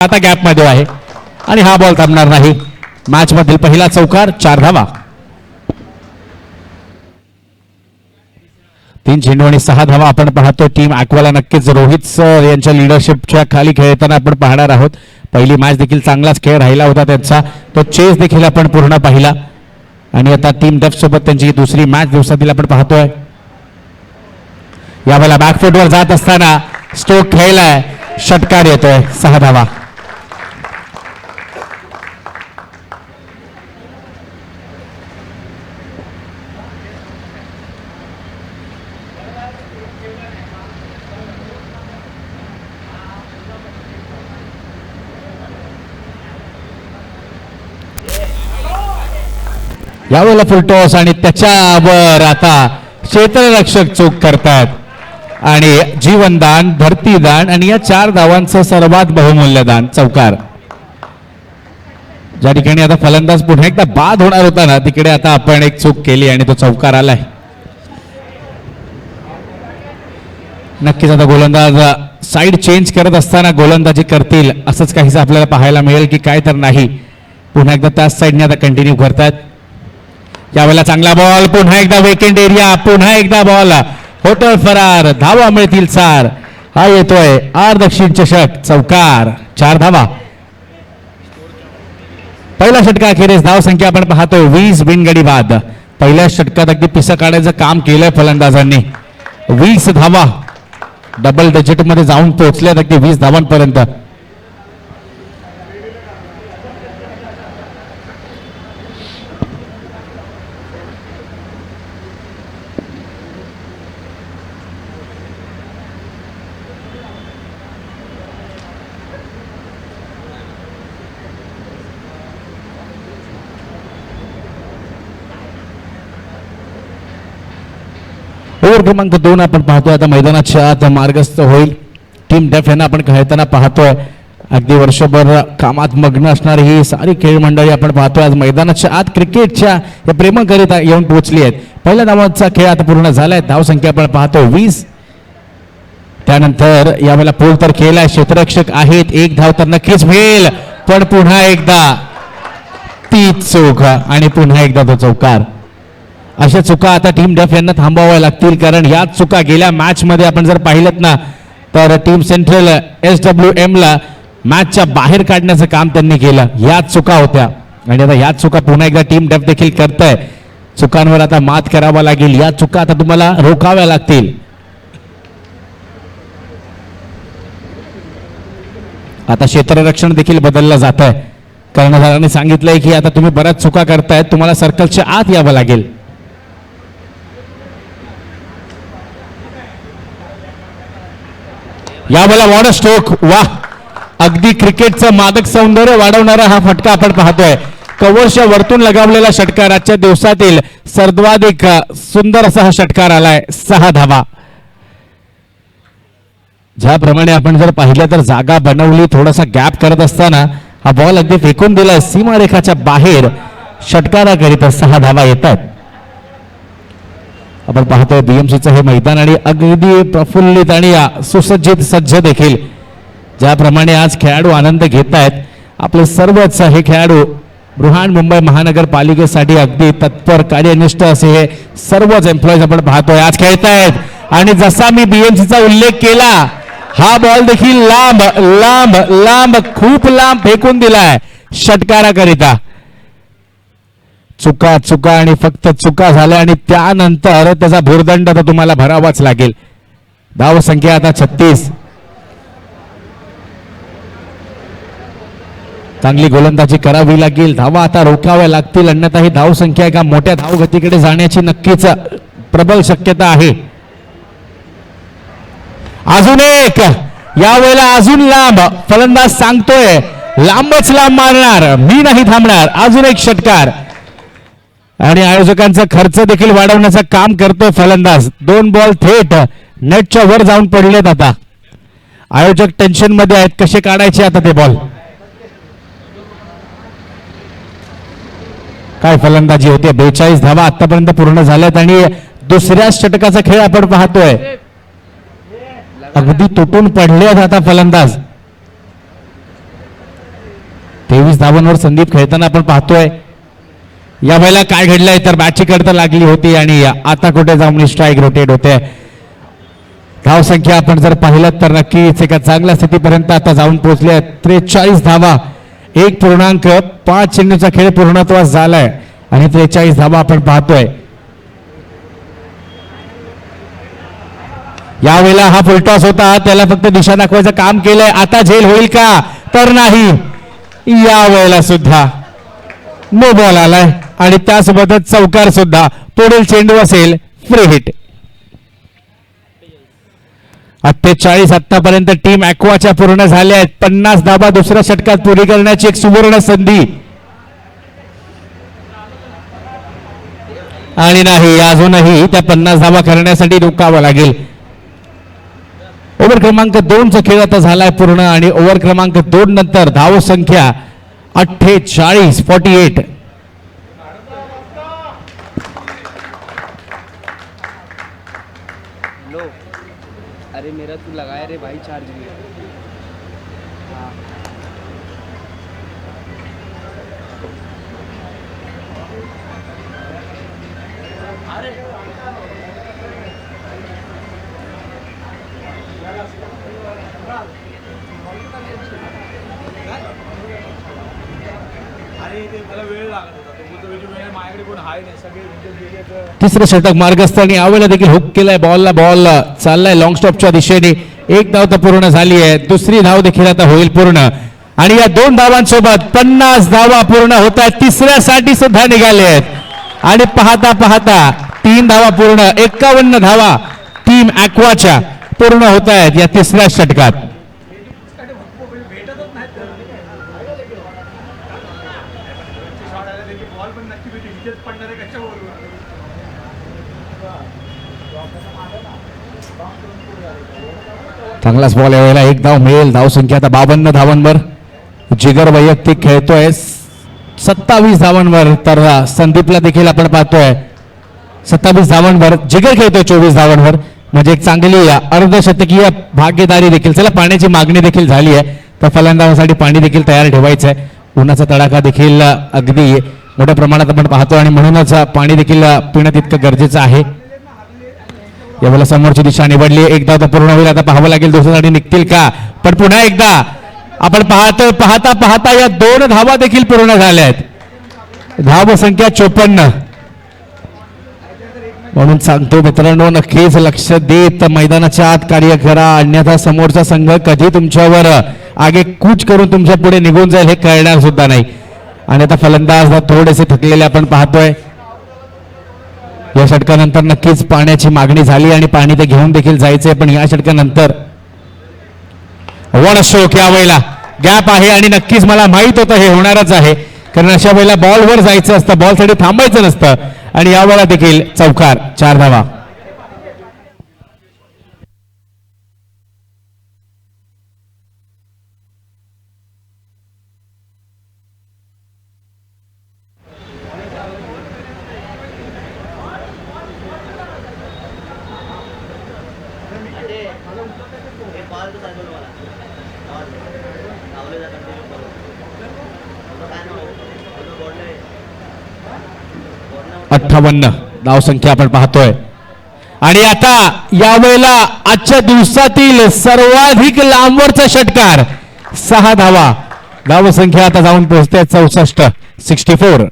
आता गॅप मध्ये आहे आणि हा बॉल थांबणार नाही. मॅच मधील पहिला चौकार, 4 धावा. 3 चेंडू आणि 6 धावा आपण पाहतो. टीम ॲक्वाला नक्कीच रोहित सर यांच्या लिडरशिपच्या खाली खेळताना आपण पाहणार आहोत. पहिली मॅच देखील चांगलाच खेळ राहिला होता त्यांचा, तो चेस देखील आपण पूर्ण पाहिला आणि आता टीम डेफ सोबत त्यांची दुसरी मॅच दिवसातील आपण पाहतोय. यावेळेला बॅकफुटवर जात असताना स्ट्रोक खेळलाय, षटकार येतोय, 6 धावा. यावेळेला फुलटॉस आणि त्याच्यावर आता क्षेत्ररक्षक चूक करतात आणि जीवनदान, धरतीदान आणि या 4 धावांचं सर्वात बहुमूल्य दान, चौकार. ज्या ठिकाणी आता फलंदाज पुन्हा एकदा बाद होणार होता ना, तिकडे आता आपण एक चूक केली आणि तो चौकार आलाय. नक्कीच आता गोलंदाज साईड चेंज करत असताना गोलंदाजी करतील असंच काहीसं आपल्याला पाहायला मिळेल की काय तर नाही. पुन्हा एकदा त्याच साईडने आता कंटिन्यू करतात. यावेळेला चांगला बॉल, पुन्हा एकदा वेकेंट एरिया, पुन्हा एकदा बॉल होतोय फरार, धावा मिळतील 4. हा येतोय आर दक्षिण चषक, चौकार, 4 धावा. पहिला षटका अखेरीस धाव संख्या आपण पाहतोय 20 बिनगडी बाद. पहिल्या षटकात अगदी पिसा काढायचं काम केलंय फलंदाजांनी. 20 धावा डबल डिजिट मध्ये जाऊन पोहोचल्यात अगदी 20 धावांपर्यंत. ओव्हर क्रमांक 2 आपण पाहतोय आता मैदानाच्या आत मार्गस्थ होईल. टीम डेफ यांना आपण खेळताना पाहतोय. अगदी वर्षभर कामात मग्न असणारी ही सारी खेळ मंडळी आपण पाहतोय आज मैदानाच्या आत क्रिकेटच्या या प्रेमाकरिता येऊन पोहोचली आहेत. पहिल्या धावांचा खेळ आता पूर्ण झालाय. धाव संख्या आपण पाहतोय 20. त्यानंतर यावेळेला पोल तर केलाय, क्षेत्ररक्षक आहेत, 1 धाव तर नक्कीच मिळेल, पण पुन्हा एकदा ती चूक आणि पुन्हा एकदा तो चौकार. अशा चुका आता टीम डेफ यांना थांबवाव्या लागतील, कारण या चुका गेल्या मॅच मध्ये आपण जर पाहिलं ना तर टीम सेंट्रल SWM ला मॅचच्या बाहेर काढण्याचं काम त्यांनी केलं. याच चुका होत्या आणि आता याच चुका पुन्हा एकदा टीम डेफ देखील करतंय. चुकांवर आता मात करावा लागेल. या चुका आता तुम्हाला रोखाव्या लागतील. आता क्षेत्ररक्षण देखील बदललं जात आहे. कर्णधारांनी सांगितलंय की आता तुम्ही बऱ्याच चुका करतायत, तुम्हाला सर्कलच्या आत यावं लागेल. यावेळेला वॉटर स्ट्रोक, वा, अगदी क्रिकेटचं मादक सौंदर्य वाढवणारा हा फटका आपण पाहतोय. कव्हरच्या वरतून लगावलेला षटकार, आजच्या दिवसातील सर्वाधिक सुंदर असा हा षटकार आलाय, 6 धावा. ज्याप्रमाणे आपण जर पाहिलं तर जागा बनवली, थोडासा गॅप करत असताना हा बॉल अगदी फेकून दिलाय सीमारेखाच्या बाहेर. षटकाराकरिता 6 धावा येतात. आपण पाहतोय BMCचं हे मैदान आणि अगदी प्रफुल्लित आणि सुसज्जित सज्ज देखील. ज्याप्रमाणे आज खेळाडू आनंद घेत आहेत, आपले सर्वच हे खेळाडू बृहन्मुंबई महानगरपालिकेसाठी अगदी तत्पर कार्यनिष्ठ असे हे सर्वच एम्प्लॉईज आपण पाहतोय आज खेळतायत. आणि जसा मी BMCचा उल्लेख केला, हा बॉल देखील लांब लांब लांब खूप लांब फेकून दिलाय षटकाराकरिता. चुका चुका आणि फक्त चुका झाल्या आणि त्यानंतर त्याचा भुर्दंड तर तुम्हाला भरावाच लागेल. धाव संख्या आता 36. चांगली गोलंदाजी करावी लागेल, धावा आता रोखाव्या लागतील, अन्यथा ही धाव संख्या एका मोठ्या धावगतीकडे जाण्याची नक्कीच प्रबल शक्यता आहे. अजून एक, यावेळेला अजून लांब, फलंदाज सांगतोय लांबच लांब मारणार, मी नाही थांबणार. अजून एक षटकार आणि आयोजकांचा खर्च देखील वाढवण्याचं काम करतोय फलंदाज. 2 बॉल थेट नेटच्या वर जाऊन पडलेत. आता आयोजक टेन्शन मध्ये आहेत, कसे काढायचे आता ते बॉल. काय फलंदाजी होते. 42 धावा आतापर्यंत पूर्ण झाल्यात आणि दुसऱ्या षटकाचा खेळ आपण पाहतोय. अगदी तुटून पडले आता फलंदाज. 23 धावांवर संदीप खेळताना आपण पाहतोय. या वेळेला काय घडलंय तर बॅटची कडता लागली होती आणि आता कुठे जाऊन स्ट्राईक रोटेट होते. धाव संख्या आपण जर पाहिलं तर नक्कीच एका चांगल्या स्थितीपर्यंत आता जाऊन पोहोचले. 43 धावा, 1.5 चेंडूचा खेळ पूर्णत्वास झालाय आणि 43 धावा आपण पाहतोय. यावेळेला हा फुलटॉस होता, त्याला फक्त दिशा दाखवायचं काम केलंय. आता झेल होईल का तर नाही. यावेळेला सुद्धा नो बॉल आलाय आणि त्यासोबतच चौकार सुद्धा. पुढील चेंडू असेल फ्री हिट. 48 आतापर्यंत टीम ॲक्वाच्या पूर्ण झाल्या आहेत. 50 धावा दुसऱ्या षटकात पुरी करण्याची एक सुवर्ण संधी. आणि नाही, अजूनही त्या 50 धावा करण्यासाठी रोकावं लागेल. ओव्हर क्रमांक 2 चा खेळ आता झालाय पूर्ण आणि ओव्हर क्रमांक 2 नंतर धाव संख्या 48. लो अरे मेरा तू लगाया रे भाई चार्ज में. तिसरं षटक मार्गस्थ आणि यावेळेला देखील हुक केलाय. बॉल चाललाय लॉंग स्टॉपच्या दिशेने. एक धाव तर पूर्ण झाली आहे, दुसरी धाव देखील आता होईल पूर्ण आणि या 2 धावांसोबत 50 धावा पूर्ण होत आहेत. तिसऱ्यासाठी सुद्धा निघाले आहेत आणि पाहता पाहता 3 धावा पूर्ण, 51 धावा टीम ॲक्वाच्या पूर्ण होत आहेत या तिसऱ्या षटकात. चांगलाच बॉल यावेळेला, एक धाव मिळेल. धाव संख्या आता 52 धावांवर. जिगर वैयक्तिक खेळतोय 27 धावांवर. तर संदीपला देखील आपण पाहतोय 27 धावांवर. जिगर खेळतोय 24 धावांवर. म्हणजे एक चांगली अर्धशतकीय भागीदारी देखील. चला, पाण्याची मागणी देखील झाली आहे, तर फलंदाजासाठी पाणी देखील तयार ठेवायचं आहे. उन्हाचा तडाखा देखील अगदी मोठ्या प्रमाणात आपण पाहतो आणि म्हणूनच पाणी देखील पिणं तितकं गरजेचं आहे. यावेळेला समोरची दिशा निवडली. एकदा तर पूर्ण होईल, आता पाहावं लागेल दुसऱ्यासाठी निघतील का. पण पुन्हा एकदा आपण पाहता पाहता या 2 धावा देखील पूर्ण झाल्या आहेत. धाव संख्या 54. म्हणून सांगतो मित्रांनो, नक्कीच लक्ष देत मैदानाच्या आत कार्य करा, अन्यथा समोरचा संघ कधी तुमच्यावर आगे कूच करून तुमच्या पुढे निघून जाईल हे कळणार सुद्धा नाही. आणि आता फलंदाज थोडेसे थकलेले आपण पाहतोय. या षटकानंतर नक्कीच पाण्याची मागणी झाली आणि पाणी ते घेऊन देखील जायचंय. पण या षटकानंतर वन शोक, यावेळेला गॅप आहे आणि नक्कीच मला माहित होतं हे होणारच आहे, कारण अशा वेळेला बॉलवर जायचं असतं, बॉलसाठी थांबायचं नसतं. आणि यावेळेला देखील चौकार, 4 धावा. धाव संख्या आपण पाहतोय. आणि आता यावेळेला आजच्या दिवसातील सर्वाधिक लांबवरचा षटकार, 6 धावा. धाव संख्या आता जाऊन पोहोचते 64.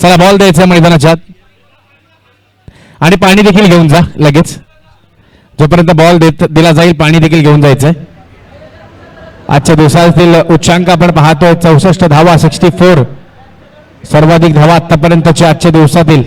चला, बॉल द्यायचा मैदानाच्या आणि पाणी देखील घेऊन जा लगेच. जोपर्यंत बॉल दिला जाईल पाणी देखील घेऊन जायचंय. आजच्या दिवसातील उच्चांक आपण पाहतोय 64 धावा, 64 सर्वाधिक धावा आतापर्यंतच्या आजच्या दिवसातील.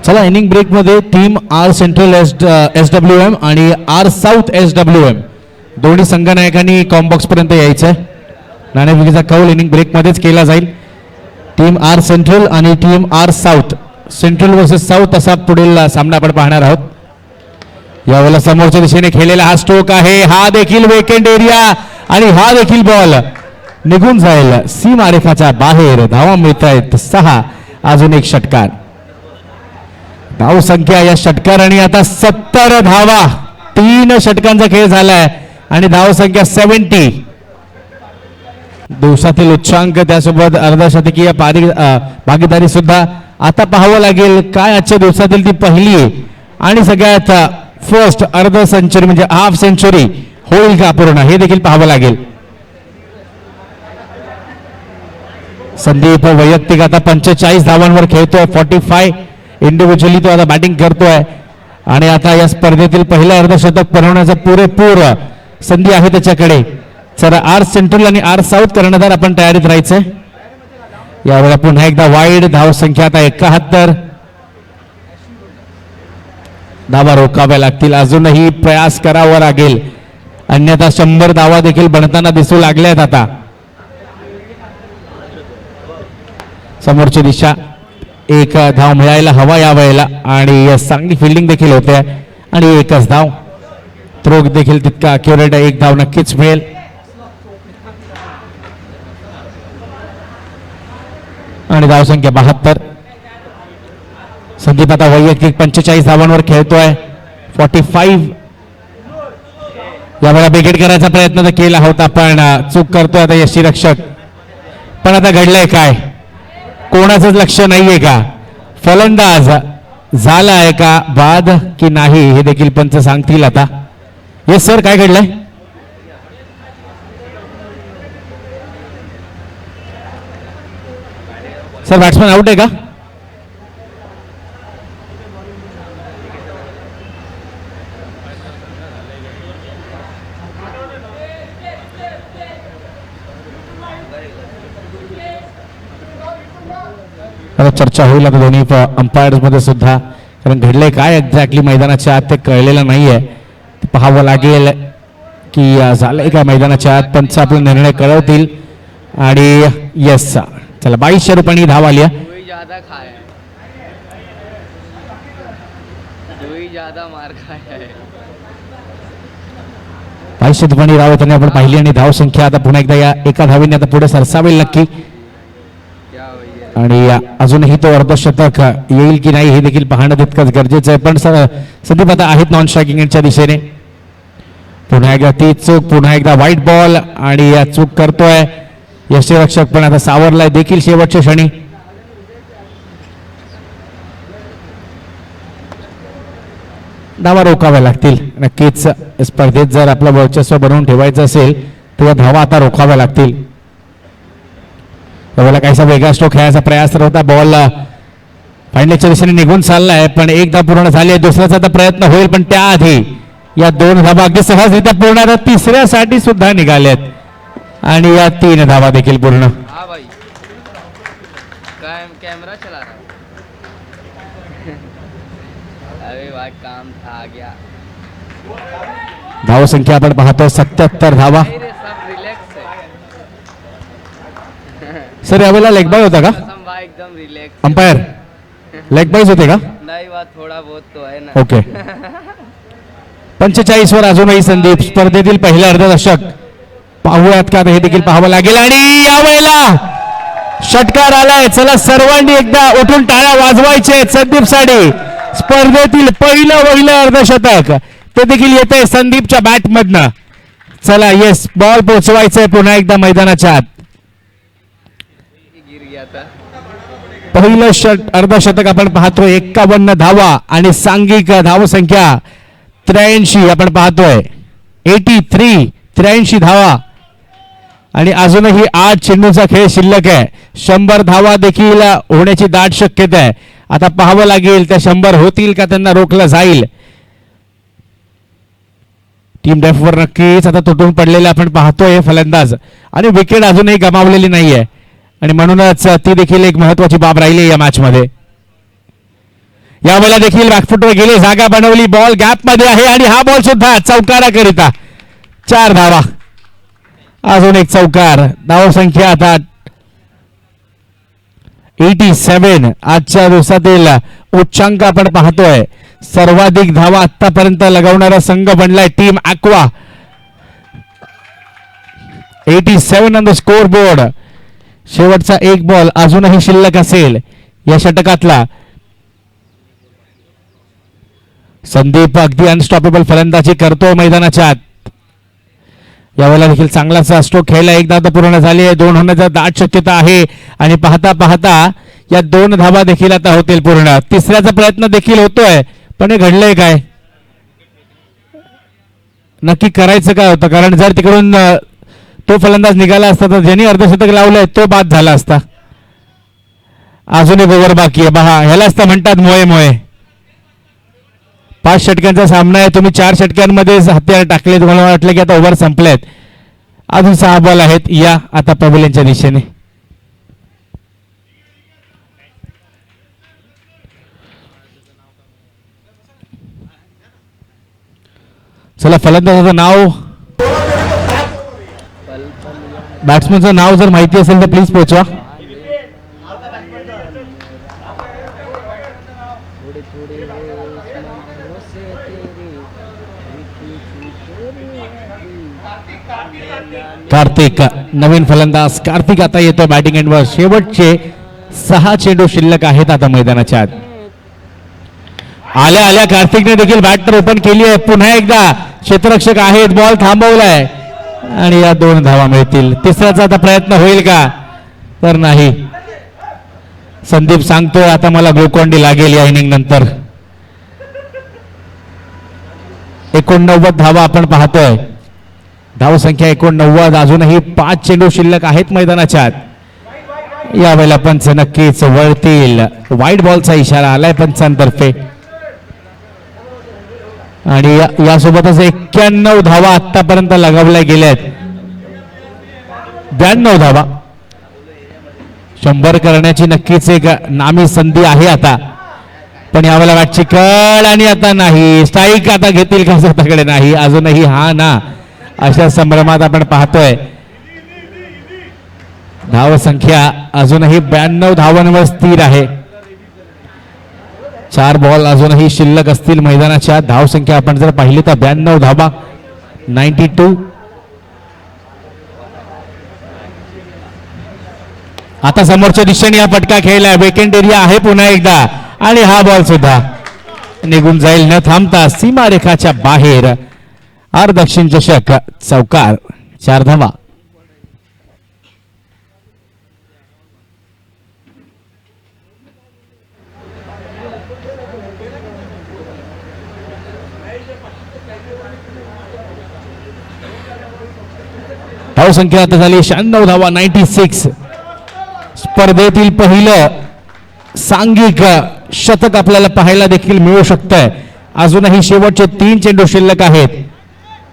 चला इनिंग ब्रेक मध्ये टीम आर सेंट्रल SWM आणि आर साऊथ SWM दोन्ही संघनायकांनी कॉम्बॉक्स पर्यंत यायचंय. नाणेफेकीचा कौल इनिंग ब्रेक मध्येच केला जाईल. टीम आर सेंट्रल आणि team R south, central versus south असा पुढील सामना आपण पाहणार आहोत. यावेळेला समोरच्या दिशेने खेळलेला हा स्ट्रोक आहे, हा देखील वेकेंड एरिया आणि हा देखील बॉल निघून जाईल सीमारेखाच्या बाहेर. धावा मिळत आहेत 6. अजून एक षटकार. धाव संख्या या षटकाराने आता 70 धावा. 3 षटकांचा खेळ झालाय आणि धाव संख्या 70. दिवसातील उच्चांक त्यासोबत अर्धशतकीय भागीदारी सुद्धा आता पाहावं लागेल. काय आजच्या दिवसातील ती पहिली आणि सगळ्यात फर्स्ट अर्ध सेंचुरी म्हणजे हाफ सेंचुरी होईल का पूर्ण हे देखील पाहावं लागेल. संदीप वैयक्तिक आता 45 धावांवर खेळतोय. 45 इंडिव्हिज्युअली तो आता बॅटिंग करतोय आणि आता या स्पर्धेतील पहिलं अर्धशतक बनवण्याचा पुरेपूर संधी आहे त्याच्याकडे. चला आर सेंट्रल आणि आर साऊथ कर्णधार आपण तयारीत राहायचंय. यावेळेला पुन्हा एकदा वाईड. धाव संख्या आता 71. धावा रोखाव्या लागतील. अजूनही प्रयास करावा लागेल अन्यथा 100 धावा देखील बनताना दिसू लागल्यात. आता समोरची दिशा एक धाव मिळायला हवा या वेळेला आणि चांगली फिल्डिंग देखील होते आणि एकच धाव. थ्रो देखील तितका अॅक्युरेट आहे. एक धाव नक्कीच मिळेल. आणि धाव संख्या 72. संदीप आता वैयक्तिक 45 धावांवर खेळतोय. 45. यावेळेला बिगेट करायचा प्रयत्न तर केला होता पण चूक करतोय आता यष्टीरक्षक. पण आता घडलंय काय, कोणाचंच लक्ष नाहीये का, फलंदाज झाला आहे का बाद की नाही हे देखील पंच सांगतील आता. येस सर, काय घडलंय? सर बॅट्समॅन आउट आहे का? आता चर्चा होईल आता दोन्ही अंपायर्स मध्ये सुद्धा, कारण घडलंय काय एक्झॅक्टली मैदानाच्या आत ते कळलेलं नाहीये. पाहावं लागेल की झालंय का मैदानाच्या आत. पंच आपला निर्णय कळवतील. आणि येस, चला 2200 रुपयांनी धाव आली. ज्यादा खाया है, ज्यादा मार खाया है. 2200 रुपयांनी धाव त्यांनी आपण पाहिली आणि धाव संख्या आता पुन्हा एकदा या एका धावीने आता पुढे सरसावेल नक्की. आणि अजूनही तो अर्धशतक येईल की नाही हे देखील पाहणं तितकंच गरजेचं आहे. पण संदीप आता आहेत नॉन स्ट्रायकिंग एंडच्या दिशेने. पुन्हा एकदा ती चूक, पुन्हा एकदा व्हाईट बॉल आणि या चूक करतोय यष्टीरक्षक पण आता सावरलाय देखील शेवटच्या क्षणी. धावा रोखाव्या लागतील नक्कीच. स्पर्धेत जर आपलं वर्चस्व बनवून ठेवायचं असेल तर धावा आता रोखाव्या लागतील. त्यावेळेला काहीसा वेगळा स्ट्रोक खेळायचा प्रयास तर होता. बॉल फायनलच्या दिशेने निघून चाललाय पण एक धाव पूर्ण झाली आहे. दुसऱ्याचा आता प्रयत्न होईल पण त्याआधी या 2 धावा अगदी सहजरित्या पूर्ण. तिसऱ्यासाठी सुद्धा निघाल्यात आणि या 3 धावा देखील पूर्ण. हाँ भाई, कैमरा चला रहा. अरे भाई काम था, आ गया. धाव संख्या आपण पाहतो 77 धावा. नहीं रे, सब रिलैक्स है. सर यावेळेला लेग बाय होता का? कसम भाई एकदम रिलैक्स. अंपायर लेग बायच होते का? नहीं, बात थोड़ा बहुत तो है ना. ओके. 45 वर अजूनही संदीप. स्पर्धेतील पहिलं अर्धदशक पाहूयात का हे देखील पाहावं लागेल. आणि यावेळेला षटकार आलाय. चला सर्वांनी एकदा उठून टाळ्या वाजवायचे संदीप साठी. स्पर्धेतील पहिलं अर्धशतक ते देखील येतंय संदीपच्या बॅट मधनं. चला येस, बॉल पोहोचवायचंय पुन्हा एकदा मैदानाच्या आत. गिर गया था. पहिलं अर्धशतक आपण पाहतोय. 51 धावा आणि सांघिक धाव संख्या 83 आपण पाहतोय. 83 धावा आणि अजूनही 8 चेंडूचा खेळ शिल्लक आहे. 100 धावा देखील होण्याची दाट शक्यता आहे. आता पाहावं लागेल त्या 100 होतील का, त्यांना रोखलं जाईल. टीम डेफवर नक्कीच आता तुटून पडलेला आपण पाहतोय फलंदाज आणि विकेट अजूनही गमावलेली नाहीये आणि म्हणूनच ती देखील एक महत्वाची बाब राहिली या मॅच मध्ये. यावेळेला देखील बॅकफुटवर गेले, जागा बनवली, बॉल गॅप मध्ये आहे आणि हा बॉल सुद्धा चौकाराकरिता 4 धावा. अजून एक चौकार. धाव संख्या आता 87. आजच्या दिवसातील उच्चांक आपण पाहतोय. सर्वाधिक धावा आतापर्यंत लगावणारा संघ बनलाय team aqua. 87 on the score board. शेवटचा एक बॉल अजूनही शिल्लक असेल या षटकातला. संदीप अगदी अनस्टॉपेबल फलंदाजी करतोय मैदानाच्या आत. यावेळेला देखील चांगलाचा स्ट्रोक खेळला. एक धाव पूर्ण झाली आहे. 2 होण्याचा दाट शक्यता आहे आणि पाहता पाहता या 2 धावा देखील आता होतील पूर्ण. तिसऱ्याचा प्रयत्न देखील होतोय, पण हे घडलंय काय, नक्की करायचं काय होतं? कारण जर तिकडून तो फलंदाज निघाला असता तर ज्यांनी अर्धशतक लावलंय तो बाद झाला असता. अजूनही ओव्हर बाकी आहे. पहा, ह्यालाच तर म्हणतात मोये मोये. 5 षटकांचा सामना आहे. तुम्ही 4 षटकांमध्ये हत्यार टाकले. तुम्हाला वाटलं की आता ओव्हर संपलेत. अजून 6 बॉल आहेत. या आता पवेलियनच्या दिशेने. चला, फलंदाजाचं नाव, बॅट्समनचं नाव जर माहिती असेल तर प्लीज पोहोचवा. कार्तिक, नवीन फलंदाज कार्तिक आता येतोय बॅटिंग एंडवर. शेवटचे 6 चेंडू शिल्लक आहेत आता मैदानाच्या आत. आल्या आल्या कार्तिकने देखील बॅट तर ओपन केली आहे. पुन्हा एकदा क्षेत्ररक्षक आहेत, बॉल थांबवलाय आणि या 2 धावा मिळतील. तिसऱ्याचा आता प्रयत्न होईल का? तर नाही. संदीप सांगतोय आता मला ग्लुकॉन डी लागेल या इनिंग नंतर. 89 धावा आपण पाहतोय. धाव संख्या 89. अजूनही 5 चेंडू शिल्लक आहेत मैदानाच्या आत. यावेळेला पंच नक्कीच वळतील. वाईट बॉलचा इशारा आलाय पंचांतर्फे आणि यासोबतच 91 धावा आतापर्यंत लगावल्या गेल्यात. 92 धावा. 100 करण्याची नक्कीच एक नामी संधी आहे आता. पण यावेळेला बॅटची कळ आणि आता नाही. स्ट्राईक आता घेतील का स्वतःकडे? नाही. अजूनही हा ना अशा संभ्रमात आपण पाहतोय. धाव संख्या अजूनही 92 धावांवर स्थिर आहे. 4 बॉल अजूनही शिल्लक असतील मैदानाच्या. धाव संख्या आपण जर पाहिली तर 92 धावा. 92. आता समोरच्या दिशेने हा फटका खेळलाय. वेकेंट एरिया आहे पुन्हा एकदा आणि हा बॉल सुद्धा निघून जाईल न थांबता सीमारेखाच्या बाहेर. दक्षिण चषक चौकार. 4 धावा. धाव संख्या आता झाली 96 धावा. 96. स्पर्धेतील पहिलं सांघिक शतक आपल्याला पाहायला देखील मिळू शकतंय. अजूनही शेवटचे 3 चेंडू शिल्लक आहेत.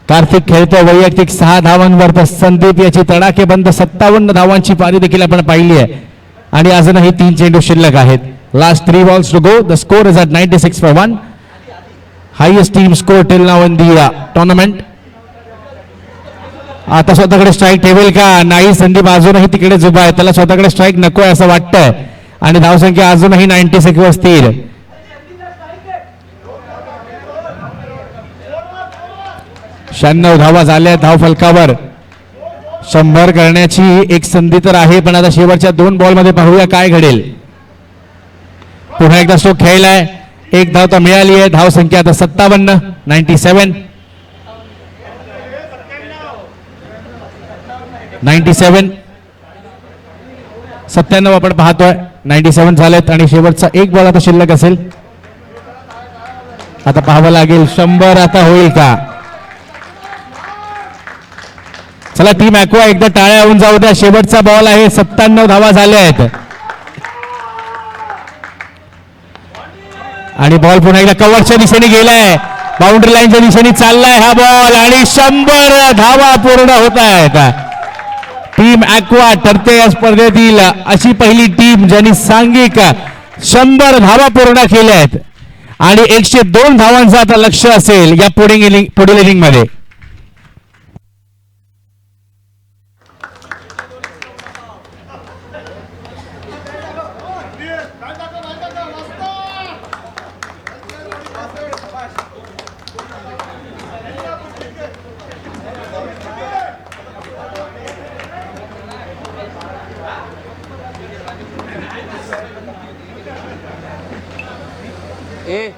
कार्तिक खेळतो वैयक्तिक 6 धावांवर, तर संदीप याची तडाखेबंद 57 धावांची पारी देखील आपण पाहिली आहे आणि अजूनही 3 चेंडू शिल्लक आहेत. Last 3 balls to go. The score is at 96 for 1. Highest team score till now in the tournament. आता स्वतःकडे स्ट्राईक ठेवेल का? नाही. संदीप अजूनही तिकडे उभा आहे. त्याला स्वतःकडे स्ट्राईक नकोय असं वाटतंय आणि धावसंख्या अजूनही 96 वर स्थिर. शहाण्णव धावा झाल्या धाव फलकावर. 100 करण्याची एक संधी तर आहे, पण आता शेवटच्या 2 बॉलमध्ये पाहूया काय घडेल. पुन्हा एकदा स्ट्रोक खेळलाय. 1 धाव तर मिळाली आहे. धाव संख्या आता 57. 97. 97 आपण पाहतोय. 97 झालेत आणि शेवटचा 1 बॉल आता शिल्लक असेल. आता पाहावं लागेल 100 आता होईल का. चला टीम ॲक्वा एकदा टाळ्या होऊन जाऊ द्या. शेवटचा बॉल आहे. 97 धावा झाल्या आहेत आणि बॉल पुन्हा एकदा कव्हरच्या दिशेने गेलाय. बाउंड्री लाईनच्या दिशेने चाललाय हा बॉल आणि 100 धावा पूर्ण होत आहेत. टीम ॲक्वा ठरते या स्पर्धेतील अशी पहिली टीम ज्यांनी सांघिक 100 धावा पूर्ण केल्या आहेत. आणि 102 धावांचं आता लक्ष असेल या पुढील इनिंग मध्ये. ए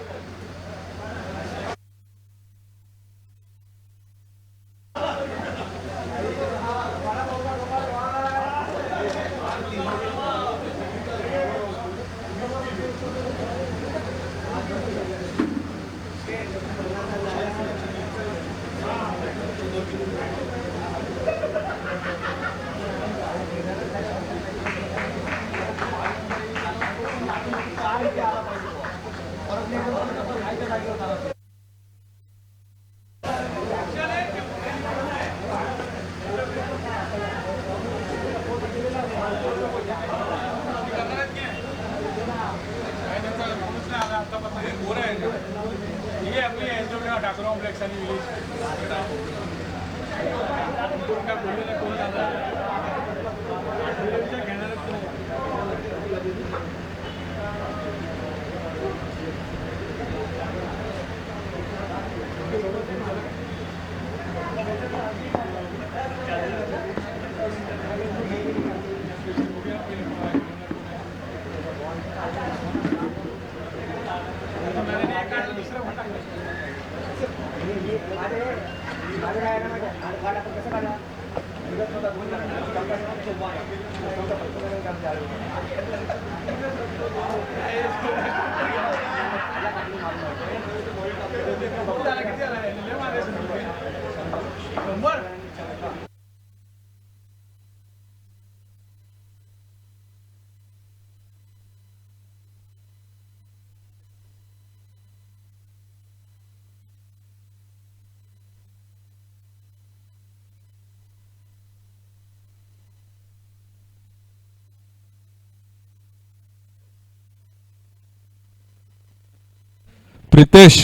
प्रितेश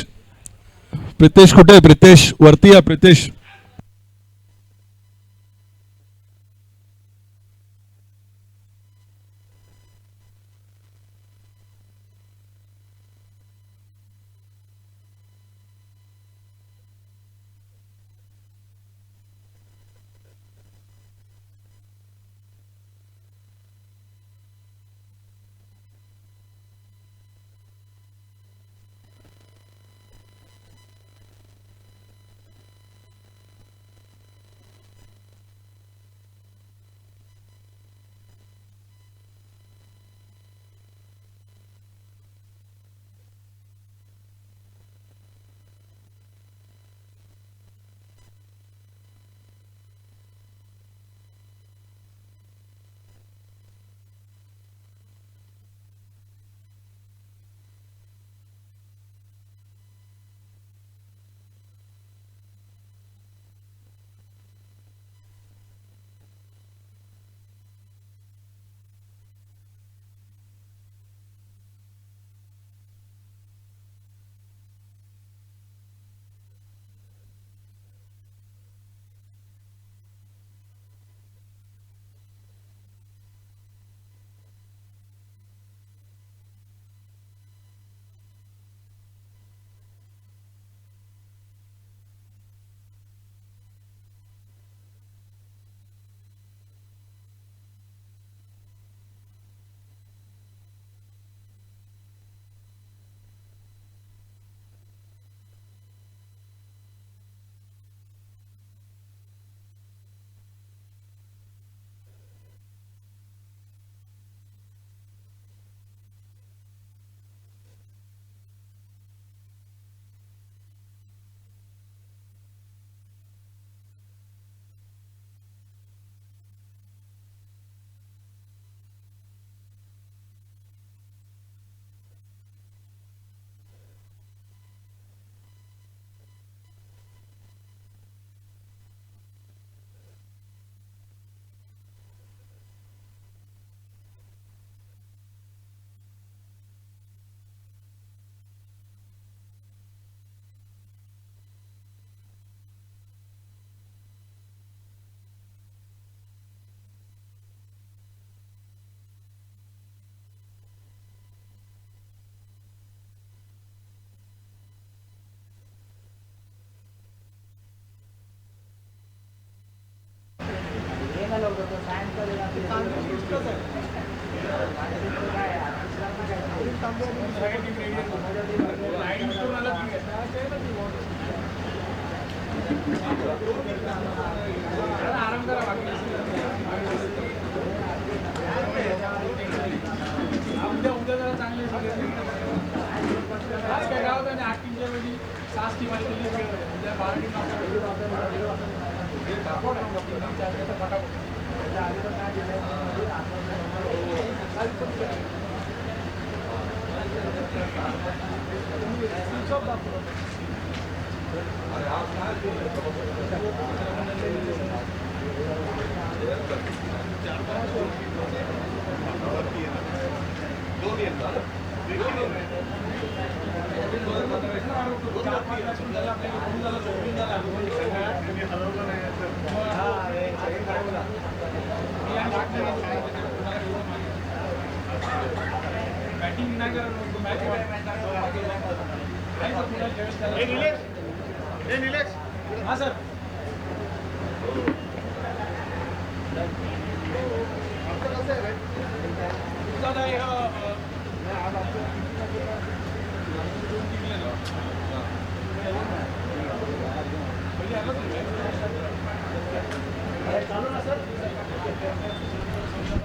प्रितेश कुठे आहे? प्रितेश वरती या. प्रितेश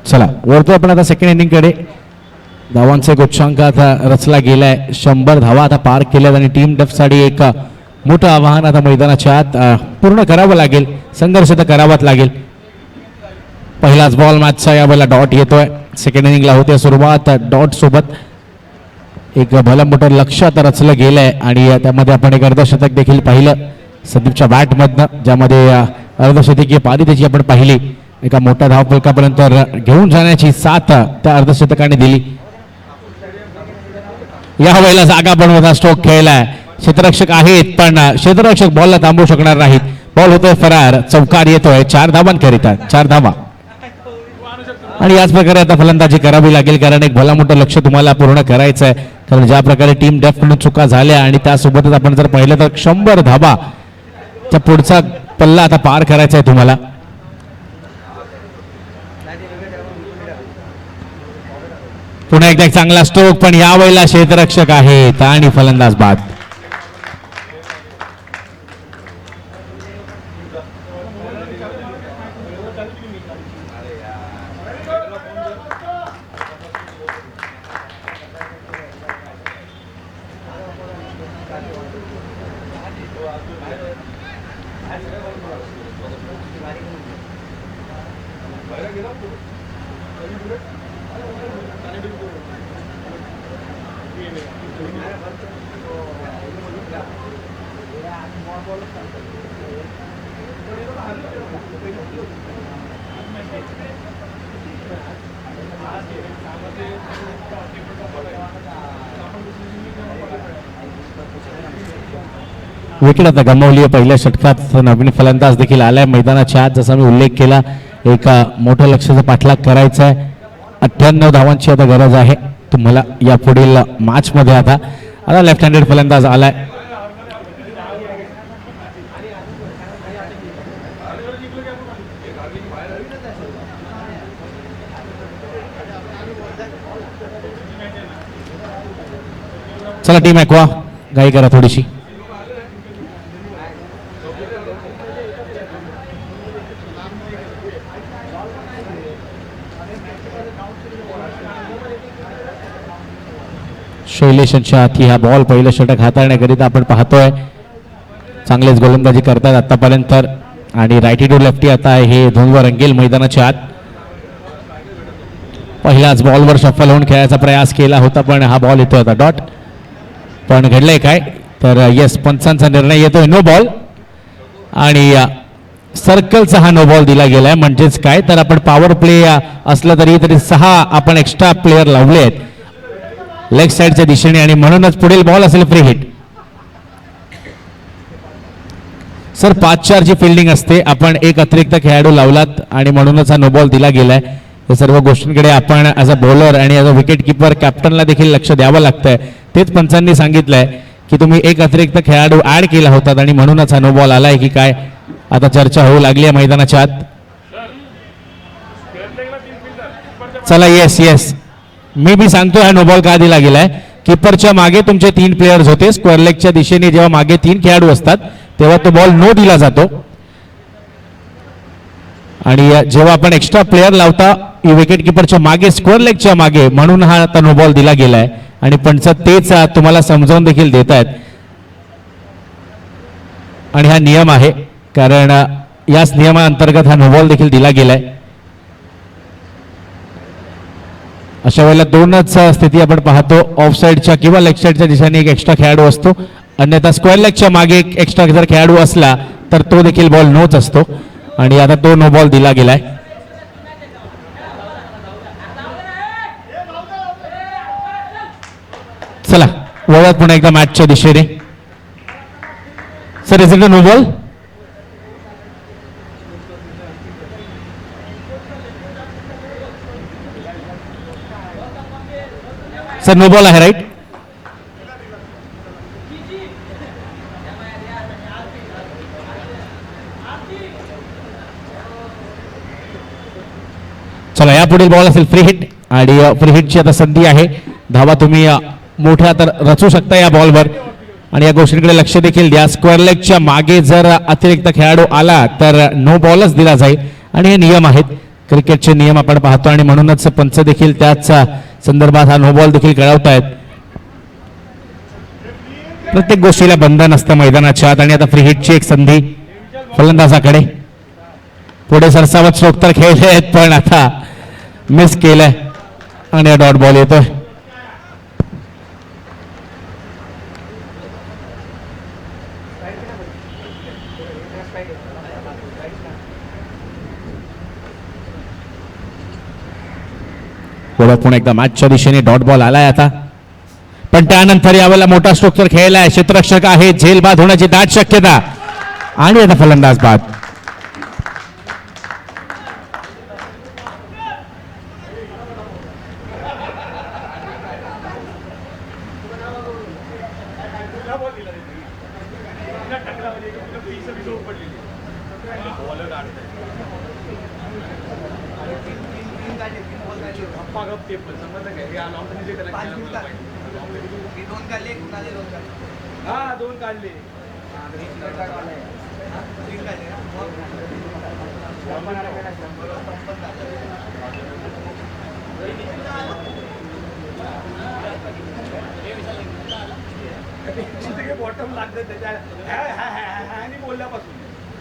चला वरतो आपण आता सेकंड इनिंग कडे. धावांचा एक उच्चांक आता रचला गेलाय. 100 धावा आता पार केल्यात आणि टीम डफ साठी एक मोठं आव्हान आता मैदानाच्या आत पूर्ण करावं लागेल. संघर्ष तर करावाच लागेल. पहिलाच बॉल मॅचचा यावेळेला डॉट येतोय. सेकंड इनिंगला होते सुरुवात डॉट सोबत. एक भलं मोठं लक्ष आता रचलं गेलंय आणि त्यामध्ये आपण एक अर्धशतक देखील पाहिलं संदीपच्या बॅटमधनं, ज्यामध्ये अर्धशतकीय पारी त्याची आपण पाहिली. एका मोठ्या धावफलकापर्यंत घेऊन जाण्याची साथ त्या अर्धशतकाने दिली. या वेळेला जागा बनवता स्ट्रोक खेळलाय. क्षेत्ररक्षक आहेत पण क्षेत्ररक्षक बॉलला थांबवू शकणार नाहीत. बॉल होतोय फरार. चौकार येतोय. 4 धावांकरिता 4 धावा. आणि याच प्रकारे आता फलंदाजी करावी लागेल कारण एक भला मोठं लक्ष तुम्हाला पूर्ण करायचं आहे. कारण ज्या प्रकारे टीम डेफ कडून चुका झाल्या आणि त्यासोबतच आपण जर पाहिलं तर 100 धावा त्या पुढचा पल्ला आता पार करायचा आहे तुम्हाला. पुन्हा एकदा एक चांगला स्ट्रोक पण यावेळेला क्षेत्ररक्षक आहेत आणि फलंदाज बाद. विकेट आता गमावली पहिल्या षटकात. नवीन फलंदाज देखील आलाय मैदानाच्या आत. जसा मी उल्लेख केला एक मोठं लक्षाचा पाठलाग करायचा आहे. 98 धावांची आता गरज आहे तुम्हाला या पुढील मॅच मध्ये. आता लेफ्ट हँडेड फलंदाज आलाय. चला टीम ऐकवा, गाई करा थोडीशी. शैलेशच्या हाती हा बॉल पहिलं षटक हाताळण्याकरिता आपण पाहतोय. चांगलेच गोलंदाजी करतात आतापर्यंत आणि रायटी टू लेफ्टी आता हे धुंदवर रंगेल मैदानाच्या आत. पहिलाच बॉलवर शफल होऊन खेळायचा प्रयास केला होता पण हा बॉल येतोय आता डॉट. पण घडलंय काय तर यस, पंचांचा निर्णय येतोय नो बॉल आणि सर्कलचा हा नो बॉल दिला गेलाय. म्हणजेच काय तर आपण पॉवर प्ले असलं तरी 6 आपण एक्स्ट्रा प्लेयर लावले आहेत लेग साईडच्या दिशेने आणि म्हणूनच पुढील बॉल असेल फ्री हिट. सर 5-4 ची फिल्डिंग असते, आपण एक अतिरिक्त खेळाडू लावलात आणि म्हणूनच हा नो बॉल दिला गेलाय. या सर्व गोष्टींकडे आपण ॲज अ बॉलर आणि ॲज अ विकेट किपर कॅप्टनला देखील लक्ष द्यावं लागतंय. तेच पंचांनी सांगितलंय की तुम्ही एक अतिरिक्त खेळाडू ऍड केला होता आणि म्हणूनच हा नो बॉल आलाय की काय. आता चर्चा होऊ लागली आहे मैदानाच्या आत. चला येस येस, मी बी सांगतो हा नो बॉल का दिला गेलाय. कीपरच्या मागे तुमचे 3 प्लेयर्स होते. स्क्वेअर लेगच्या दिशेने जेव्हा मागे 3 खेळाडू असतात तेव्हा तो बॉल नो दिला जातो. आणि जेव्हा आपण एक्स्ट्रा प्लेअर लावता विकेट किपरच्या मागे स्क्वेअर लेगच्या मागे, म्हणून हा आता नो बॉल दिला गेलाय. आणि पंच तेच तुम्हाला समजावून देखील देत आहेत. आणि हा नियम आहे, कारण याच नियमाअंतर्गत हा नो बॉल देखील दिला गेलाय. अशा वेळेला 2च स्थिती आपण पाहतो, ऑफ साईडच्या किंवा लेग साईडच्या दिशेने एक एक्स्ट्रा खेळाडू असतो, अन्यथा स्क्वेअर लेगच्या मागे एक एक्स्ट्रा जर खेळाडू असला तर तो देखील बॉल नोच असतो. आणि आता तो नो बॉल दिला गेलाय. चला वळत पुन्हा एकदा मॅचच्या दिशेने. Sir is it a no ball? Sir no ball आहे राईट? चला या पुढील बॉल असेल फ्री हिट. आणि फ्री हिटची आता संधी आहे. धावा तुम्ही मोठ्या तर रचू शकता या बॉलवर. आणि या गोष्टींकडे लक्ष देखील द्या, स्क्वेअर लेगच्या मागे जर अतिरिक्त खेळाडू आला तर नो बॉलच दिला जाईल. आणि हे नियम आहेत, क्रिकेटचे नियम आपण पाहतो. आणि म्हणूनच पंच देखील त्याच संदर्भात हा नो बॉल देखील कळवतायत. प्रत्येक गोष्टीला बंधन असतं मैदानाच्या आत. आणि आता फ्री हिटची एक संधी फलंदाजाकडे. पुढे सरसावत स्ट्रोक तर खेळले आहेत, पण आता मिस केलंय आणि डॉट बॉल येतोय. पुन्हा एकदा मॅचच्या दिशेने डॉट बॉल आलाय आता. पण त्यानंतर यावेळेला मोठा स्ट्रोक तर खेळलाय. क्षेत्ररक्षक आहे, झेल बाद होण्याची दाट शक्यता. आणि आता फलंदाज बाद.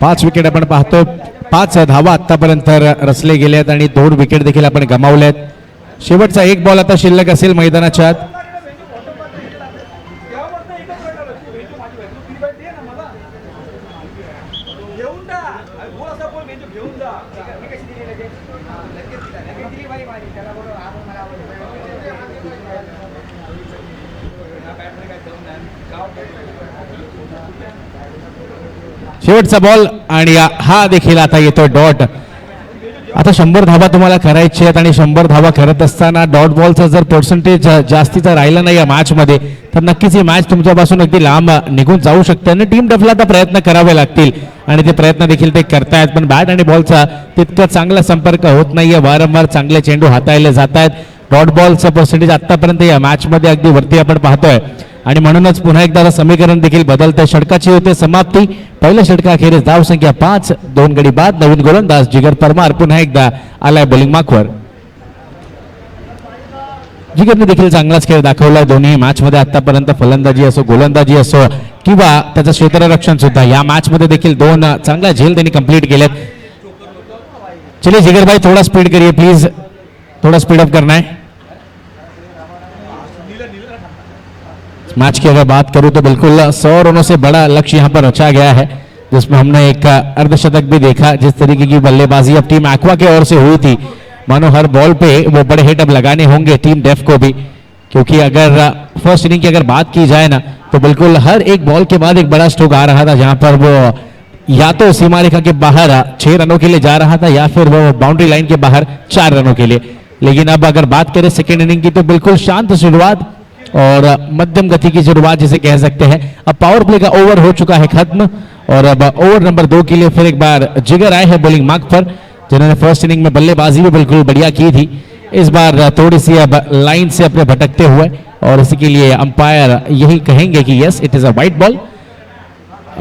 पाच विकेट आपण पाहतो. 5 धावा आतापर्यंत रचले गेलेत आणि 2 विकेट देखील आपण गमावलेत. शेवटचा एक बॉल आता शिल्लक असेल मैदानाच्या आत. शेवटचा बॉल आणि हा देखील आता येतोय डॉट. आता 100 धावा तुम्हाला करायचे आहेत आणि 100 धावा करत असताना डॉट बॉलचा जर पर्सेंटेज जास्तीचा राहिला नाही या मॅच मध्ये तर नक्कीच ही मॅच तुमच्यापासून अगदी लांब निघून जाऊ शकते. आणि टीम डफला आता प्रयत्न करावे लागतील आणि ते प्रयत्न देखील ते करतायत. पण बॅट आणि बॉलचा तितका चांगला संपर्क होत नाहीये. वारंवार चांगले चेंडू हाताळले जात आहेत. डॉट बॉलचं पर्सेंटेज आतापर्यंत या मॅच मध्ये अगदी वरती आपण पाहतोय. आणि म्हणूनच पुन्हा एकदा समीकरण देखील बदलतंय. षटकाची होते समाप्ती. पहिल्या षटकाखेरीज धाव संख्या 5, 2 गडी बाद. नवीन गोलंदाज जिगर परमार पुन्हा एकदा आलाय बॉलिंग मार्कवर. जिगरने देखील चांगलाच खेळ दाखवलाय दोन्ही मॅच मध्ये आतापर्यंत. फलंदाजी असो, गोलंदाजी असो किंवा त्याचं क्षेत्ररक्षण सुद्धा या मॅच मध्ये देखील 2 चांगल्या झेल त्यांनी कंप्लीट केलेत. चलिए जिगर भाई थोड़ा स्पीड करिए प्लीज, थोड़ा स्पीड अप करना है. मैच की अगर बात करूं तो बिल्कुल 100 रनों से बड़ा लक्ष्य यहां पर रचा गया है, जिसमें हमने एक अर्धशतक भी देखा. जिस तरीके की बल्लेबाजी अब टीम एक्वा के ओर से हुई थी, मानो हर बॉल पे वो बड़े हिट अब लगाने होंगे टीम डेफ को भी. क्योंकि अगर फर्स्ट इनिंग की अगर बात की जाए ना तो बिल्कुल हर एक बॉल के बाद एक बड़ा स्ट्रोक आ रहा था, जहां पर वो या तो सीमा रेखा के बाहर 6 रनों के लिए जा रहा था या फिर वो बाउंड्री लाइन के बाहर 4 रनों के लिए. लेकिन अब अगर बात करें सेकेंड इनिंग की तो बिल्कुल शांत शुरुआत और मध्यम गति की शुरुआत जिसे कह सकते हैं. अब पावर प्ले का ओवर हो चुका है खत्म और अब ओवर नंबर 2 के लिए फिर एक बार जिगर आए हैं बॉलिंग मार्क पर, जिन्होंने फर्स्ट इनिंग में बल्लेबाजी भी बिल्कुल बढ़िया की थी. इस बार थोड़ी सी अब लाइन से अपने भटकते हुए, और इसी के लिए अंपायर यही कहेंगे कि yes it is a white ball.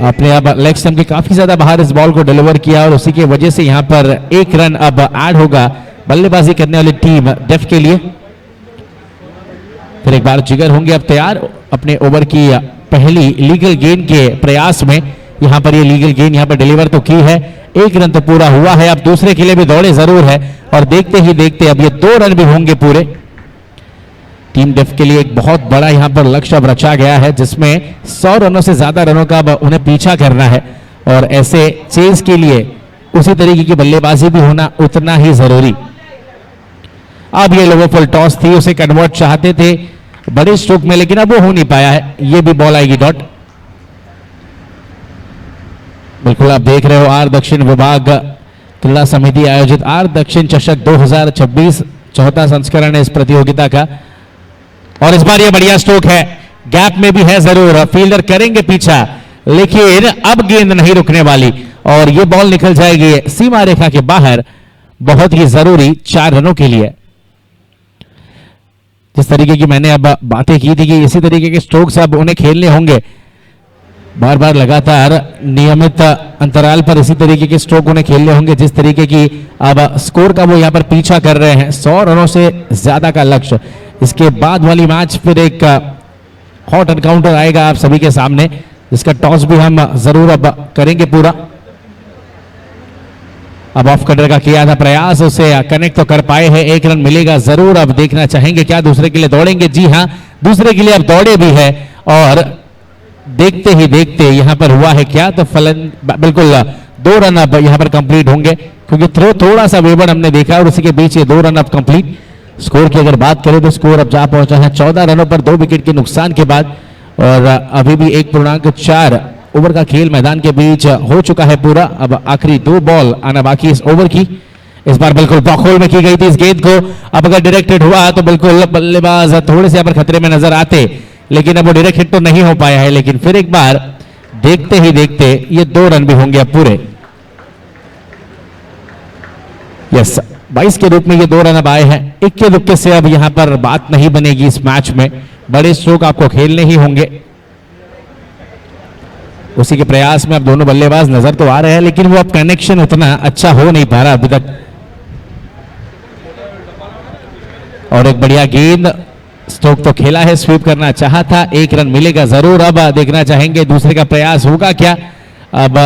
अपने अब लेग स्टंप के काफी ज्यादा बाहर इस बॉल को डिलीवर किया और उसी की वजह से यहां पर एक रन अब ऐड होगा बल्लेबाजी करने वाली टीम डेफ के लिए। फिर एक बार जिगर होंगे अब तैयार अपने ओवर की पहली लीगल गेंद के प्रयास में। यहां पर ये लीगल गेंद यहां पर डिलीवर तो की है, एक रन तो पूरा हुआ है। अब दूसरे के लिए भी दौड़े जरूर है और देखते ही देखते अब ये 2 रन भी होंगे पूरे। टीम डेफ के लिए एक बहुत बड़ा यहां पर लक्ष्य अब रचा गया है जिसमें 100 रनों से ज्यादा रनों का अब उन्हें पीछा करना है, और ऐसे चेज के लिए उसी तरीके की बल्लेबाजी भी होना उतना ही जरूरी। अब ये लोगों फुल टॉस थी, उसे कन्वर्ट चाहते थे बड़े स्ट्रोक में, लेकिन अब वो हो नहीं पाया है। ये भी बॉल आएगी डॉट। बिल्कुल आप देख रहे हो आर दक्षिण विभाग क्रीड़ा समिति आयोजित आर दक्षिण चषक 2026 चौथा संस्करण है इस प्रतियोगिता का। और इस बार ये बढ़िया स्ट्रोक है, गैप में भी है जरूर, फील्डर करेंगे पीछा, लेकिन अब गेंद नहीं रुकने वाली और ये बॉल निकल जाएगी सीमा रेखा के बाहर, बहुत ही जरूरी 4 रनों के लिए। जिस तरीके की मैंने अब बातें की थी कि इसी तरीके के स्ट्रोक्स अब उन्हें खेलने होंगे, बार बार लगातार नियमित अंतराल पर इसी तरीके के स्ट्रोक उन्हें खेलने होंगे जिस तरीके की अब स्कोर का वो यहां पर पीछा कर रहे हैं। 100 रनों से ज्यादा का लक्ष्य। इसके बाद वाली मैच फिर एक हॉट एनकाउंटर आएगा आप सभी के सामने, जिसका टॉस भी हम जरूर अब करेंगे पूरा। अब ऑफ कटर का किया था प्रयास, उसे कनेक्ट तो कर पाए हैं, 1 रन मिलेगा जरूर। अब देखना चाहेंगे क्या दूसरे के लिए दौड़ेंगे। जी हां, दूसरे के लिए अब दौड़े भी है और देखते ही देखते यहां पर हुआ है क्या, तो फलन बिल्कुल 2 रन अब यहां पर कंप्लीट होंगे क्योंकि थ्रो थोड़ा सा वेबर हमने देखा और उसी के बीच ये 2 रन अब कंप्लीट। स्कोर की अगर बात करें तो स्कोर अब जा पहुंचा है 14 रनों पर 2 विकेट के नुकसान के बाद, और अभी भी 1.4 ओवर का खेल मैदान के बीच हो चुका है पूरा। अब आखिरी 2 बॉल आना बाकी इस ओवर की। इस बार बिल्कुल बॉकहोल में की गई थी इस गेंद को, अब अगर डायरेक्टेड हुआ तो बिल्कुल बल्लेबाज थोड़े से यहाँ पर खतरे में नजर आते, लेकिन अब वो डायरेक्ट हिट तो नहीं हो पाया है। लेकिन फिर एक बार देखते ही देखते ये 2 रन भी होंगे अब पूरे। यस, 22 के रूप में ये 2 रन अब आए हैं। इक्के दुक्के से अब यहां पर बात नहीं बनेगी इस मैच में, बड़े स्ट्रोक आपको खेलने ही होंगे। उसी के प्रयास में अब दोनों बल्लेबाज नजर तो आ रहे हैं, लेकिन वो अब कनेक्शन उतना अच्छा हो नहीं पा रहा अभी तक। और एक बढ़िया गेंद, स्ट्रोक तो खेला है, स्वीप करना चाहा था, 1 रन मिलेगा जरूर। अब देखना चाहेंगे दूसरे का प्रयास होगा क्या। अब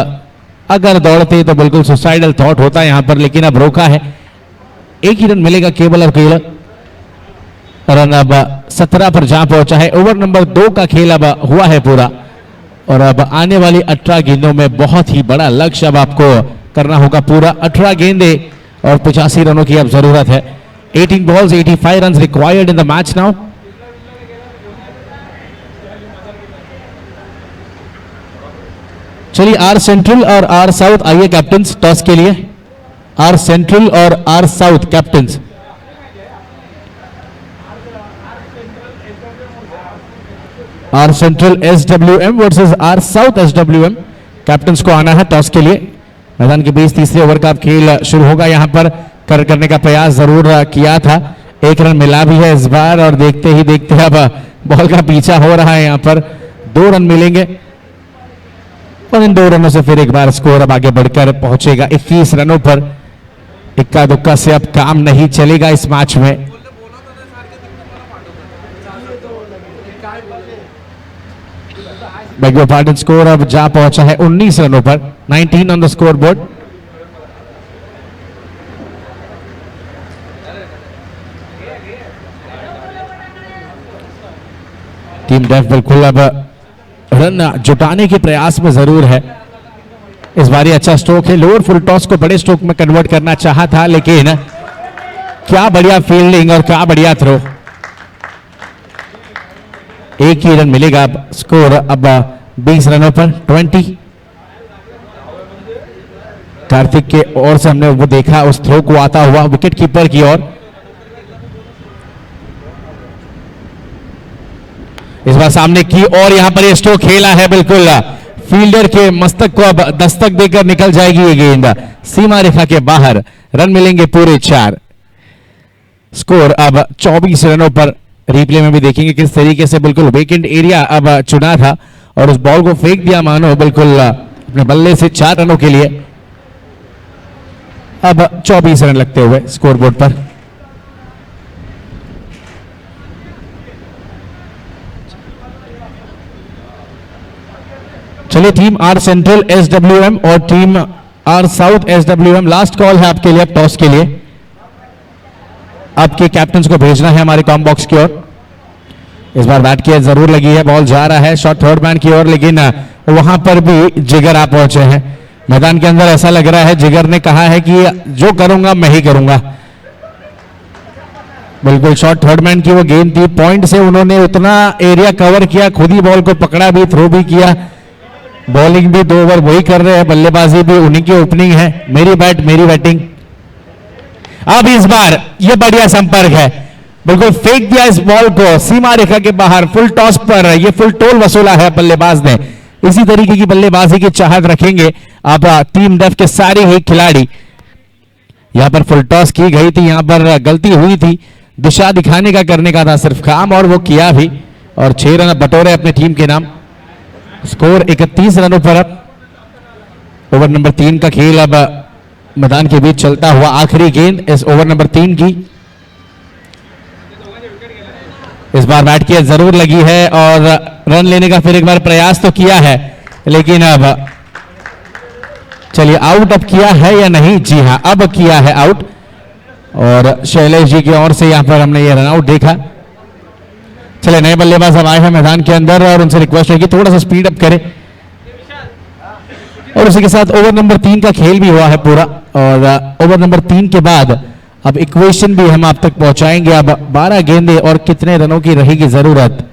अगर दौड़ते तो बिल्कुल सुसाइडल थॉट होता है यहां पर, लेकिन अब रोका है, 1 ही रन मिलेगा केवल और केवल। रन अब 17 पर जा पहुंचा है। ओवर नंबर 2 का खेल अब हुआ है पूरा, और अब आने वाली 18 गेंदों में बहुत ही बड़ा लक्ष्य अब आपको करना होगा पूरा। 18 गेंदे और 85 रनों की अब जरूरत है। 18 balls 85 runs required in the match now. चलिए आर सेंट्रल और आर साउथ आइए कैप्टन्स टॉस के लिए। आर सेंट्रल और R south captains. R central SWM versus R south SWM। Captains को आना है टॉस के लिए। मैदान के बीच तीसरे ओवर का खेल शुरू होगा। यहां पर करने का प्रयास जरूर किया था, 1 रन मिला भी है इस बार, और देखते ही देखते अब बॉल का पीछा हो रहा है। यहां पर 2 रन मिलेंगे और इन 2 रनों से फिर एक बार स्कोर अब आगे बढ़कर पहुंचेगा 21 रनों पर। इक्का दुक्का से अब काम नहीं चलेगा इस मैच में। बेग योर पार्डन, स्कोर अब जा पहुंचा है 19 रनों पर, 19 on the score board. Team डेफ बिल्कुल अब रन जुटाने के प्रयास में जरूर है। इस बार अच्छा स्ट्रोक है, लोअर फुल टॉस को बड़े स्ट्रोक में कन्वर्ट करना चाहा था, लेकिन क्या बढ़िया फील्डिंग और क्या बढ़िया थ्रो। 1 ही रन मिलेगा अब। स्कोर अब 20 रनों पर 20। कार्तिक के ओर से हमने वो देखा उस थ्रो को आता हुआ विकेट कीपर की ओर। इस बार सामने की और यहां पर ये स्ट्रोक खेला है, बिल्कुल फील्डर के मस्तक को अब दस्तक देकर निकल जाएगी ये गेंद सीमा रेखा के बाहर। रन मिलेंगे पूरे 4। स्कोर अब 24 रनों पर। रिप्ले में भी देखेंगे किस तरीके से बिल्कुल वेकेंट एरिया अब चुना था और उस बॉल को फेंक दिया मानो बिल्कुल अपने बल्ले से 4 रनों के लिए। अब 24 रन लगते हुए स्कोरबोर्ड पर। चलिए टीम आर सेंट्रल SWM और team R south SWM, last call है आपके लिए अब टॉस के लिए। आपके कैप्टन्स को भेजना है हमारे कॉम बॉक्स की ओर। इस बार बैट की जरूर लगी है, बॉल जा रहा है शॉट थर्ड मैन की ओर, लेकिन वहां पर भी जिगर आप पहुंचे हैं मैदान के अंदर। ऐसा लग रहा है जिगर ने कहा है कि जो करूंगा मैं ही करूंगा। बिल्कुल शॉट थर्ड मैन की वो गेंद थी, पॉइंट से उन्होंने उतना एरिया कवर किया, खुद ही बॉल को पकड़ा भी, थ्रो भी किया, बॉलिंग भी 2 ओवर वही कर रहे हैं, बल्लेबाजी भी उन्हीं की ओपनिंग है। मेरी बैट मेरी बैटिंग। अब इस बार ये बढ़िया संपर्क है, बिल्कुल फेंक दिया इस बॉल को सीमा रेखा के बाहर। फुल टॉस पर ये फुल टोल वसूला है बल्लेबाज ने। इसी तरीके की बल्लेबाजी की चाहत रखेंगे अब टीम डेफ के सारे ही खिलाड़ी। यहां पर फुल टॉस की गई थी, यहां पर गलती हुई थी, दिशा दिखाने का करने का था सिर्फ काम, और वो किया भी, और 6 रन बटोरे अपने टीम के नाम। स्कोर 31 रनों पर। अब ओवर नंबर 3 का खेल अब मैदान के बीच चलता हुआ। आखिरी गेंद इस ओवर नंबर 3 की। इस बार बैट की जरूर लगी है और रन लेने का फिर एक बार प्रयास तो किया है, लेकिन अब चलिए आउट अब किया है या नहीं। जी हां, अब किया है आउट, और शैलेश जी की ओर से यहां पर हमने ये रन आउट देखा। चले नए बल्लेबाज अब आए हैं मैदान के अंदर और उनसे रिक्वेस्ट है कि थोड़ा सा स्पीड अप करें। और उसी के साथ ओवर नंबर 3 का खेल भी हुआ है पूरा, और ओवर नंबर 3 के बाद अब इक्वेशन भी हम आप तक पहुंचाएंगे। अब 12 गेंदें और कितने रनों की रहेगी जरूरत।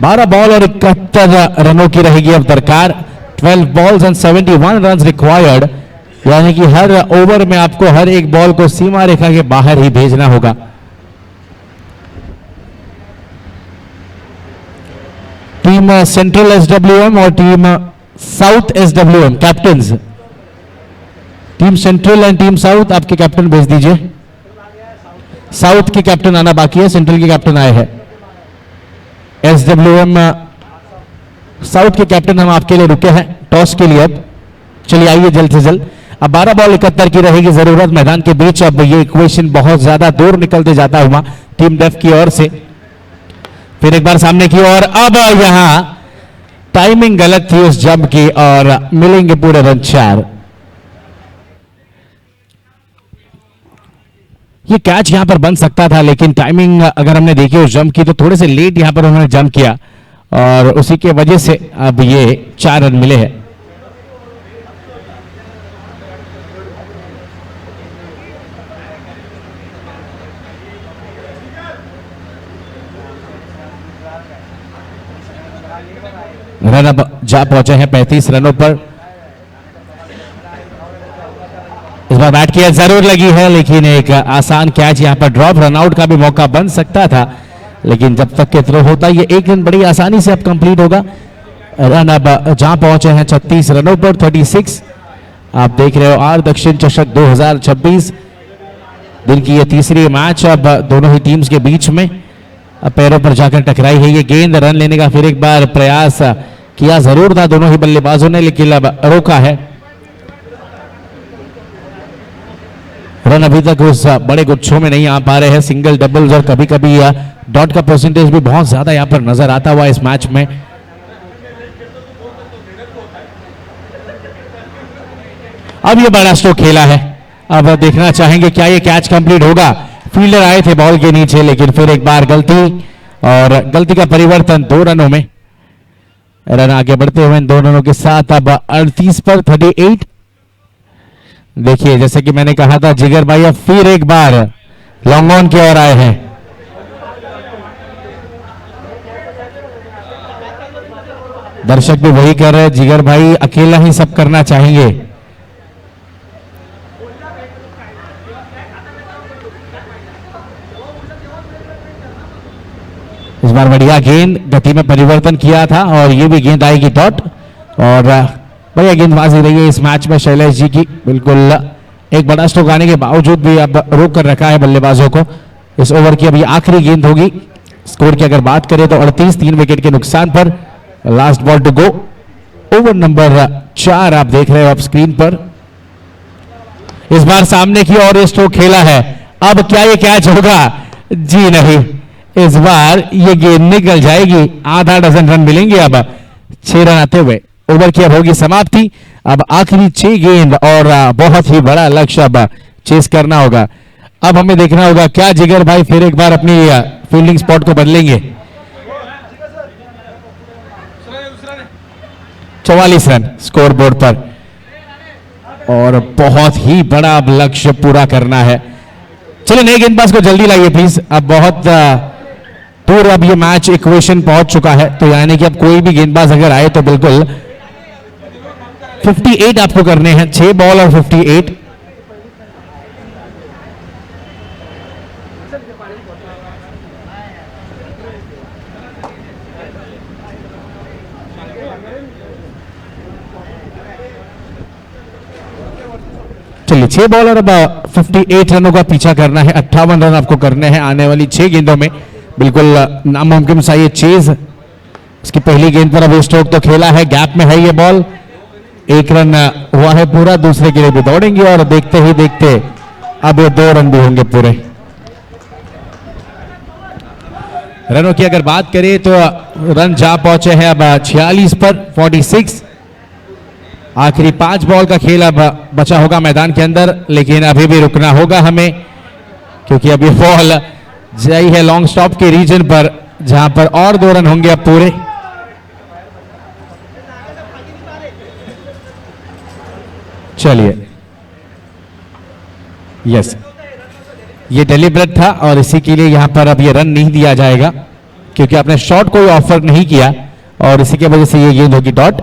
12 बॉल और 71 रनों की रहेगी अब दरकार। 12 बॉल्स एंड 71 रन रिक्वायर्ड, यानी कि हर ओवर में आपको हर एक बॉल को सीमा रेखा के बाहर ही भेजना होगा। टीम सेंट्रल SWM और team south SWM captains, team central end team south आपके कैप्टन भेज दीजिए। साउथ के कैप्टन आना बाकी है, सेंट्रल के कैप्टन आए हैं। SWM साउथ के कैप्टन हम आपके लिए रुके हैं टॉस के लिए। अब चलिए आइए जल्द से जल्द। अब 12 बॉल 71 की रहेगी जरूरत मैदान के बीच। अब ये इक्वेशन बहुत ज्यादा दूर निकलते जाता हुआ टीम डेफ की ओर से। फिर एक बार सामने की ओर। अब यहां टाइमिंग गलत थी उस जंप की और मिलेंगे पूरे रन 4। ये कैच यहां पर बन सकता था, लेकिन टाइमिंग अगर हमने देखी उस जंप की तो थोड़े से लेट यहां पर उन्होंने जंप किया और उसी के वजह से अब ये 4 रन मिले हैं। रन अब जा पहुंचे हैं 35 रनों पर। इस बार बैट की जरूर लगी है, लेकिन एक आसान कैच यहां पर ड्रॉप, रनआउट का भी मौका बन सकता था, लेकिन जब तक के थ्रो होता ये एक रन बड़ी आसानी से अब कंप्लीट होगा। रन अब जहां पहुंचे हैं 36 रनों पर। 36 आप देख रहे हो आर दक्षिण चषक 2026 दिन की ये तीसरी मैच अब दोनों ही टीम्स के बीच में। अब पैरों पर जाकर टकराई है ये गेंद। रन लेने का फिर एक बार प्रयास किया जरूर था दोनों ही बल्लेबाजों ने, लेकिन अब रोका है। रन अभी तक उस बड़े गुच्छों में नहीं आ पा रहे हैं, सिंगल डबल्स और कभी कभी डॉट का परसेंटेज भी बहुत ज्यादा यहां पर नजर आता हुआ इस मैच में। अब ये बड़ा स्ट्रोक खेला है, अब देखना चाहेंगे क्या ये कैच कंप्लीट होगा। फील्डर आए थे बॉल के नीचे, लेकिन फिर एक बार गलती, और गलती का परिवर्तन 2 रनों में। रन आगे बढ़ते हुए इन 2 रनों के साथ अब 38 पर 38। देखिए जैसे कि मैंने कहा था जिगर भाई अब फिर एक बार लॉन्ग ऑन की ओर आए हैं। दर्शक भी वही कर रहे हैं, जिगर भाई अकेला ही सब करना चाहेंगे। इस बार बढ़िया गेंद, गति में परिवर्तन किया था और ये भी गेंद आएगी डॉट, और बढ़िया गेंदबाजी रही है इस मैच में शैलेश जी की। बिल्कुल एक बड़ा स्ट्रोक आने के बावजूद भी अब रोक कर रखा है बल्लेबाजों को। इस ओवर की अभी आखिरी गेंद होगी। स्कोर की अगर बात करें तो 38, 3 विकेट के नुकसान पर। Last ball to go. Over number 4 आप देख रहे हो आप स्क्रीन पर। इस बार सामने की ओर ये स्ट्रोक खेला है। अब क्या ये कैच होगा? जी नहीं, इस बार ये गेंद निकल जाएगी। आधा डजन रन मिलेंगे अब 6 रन आते हुए। ओवर की अब होगी समाप्ति। अब आखिरी 6 गेंद और बहुत ही बड़ा लक्ष्य अब चेस करना होगा। अब हमें देखना होगा क्या जिगर भाई फिर एक बार अपनी फील्डिंग स्पॉट को बदलेंगे। 44 रन स्कोर बोर्ड पर और बहुत ही बड़ा अब लक्ष्य पूरा करना है। चलिए नए गेंदबाज को जल्दी लाइए प्लीज। अब बहुत दूर अब ये मैच इक्वेशन पहुंच चुका है, तो यानी कि अब कोई भी गेंदबाज अगर आए तो बिल्कुल 58 आपको करने हैं। 6 बॉल और 58। चलिए 6 बॉल और अब 58 रनों का पीछा करना है। 58 रन आपको करने हैं आने वाली 6 गेंदों में। बिल्कुल नामुमकिन सा ये चेज। उसकी पहली गेंद पर अब स्ट्रोक तो खेला है, गैप में है ये बॉल। 1 रन हुआ है पूरा। दूसरे के लिए भी दौड़ेंगे और देखते ही देखते अब ये 2 रन भी होंगे पूरे। रनों की अगर बात करें तो रन जा पहुंचे हैं अब 46 पर 46। आखिरी 5 बॉल का खेल अब बचा होगा मैदान के अंदर, लेकिन अभी भी रुकना होगा हमें, क्योंकि अब ये बॉल जाई है लॉन्ग स्टॉप के रीजन पर, जहां पर और 2 रन होंगे अब पूरे। चलिए, यस, ये डेलिब्रेट था और इसी के लिए यहां पर अब ये रन नहीं दिया जाएगा, क्योंकि आपने शॉट कोई ऑफर नहीं किया और इसी की वजह से ये गेंद होगी डॉट।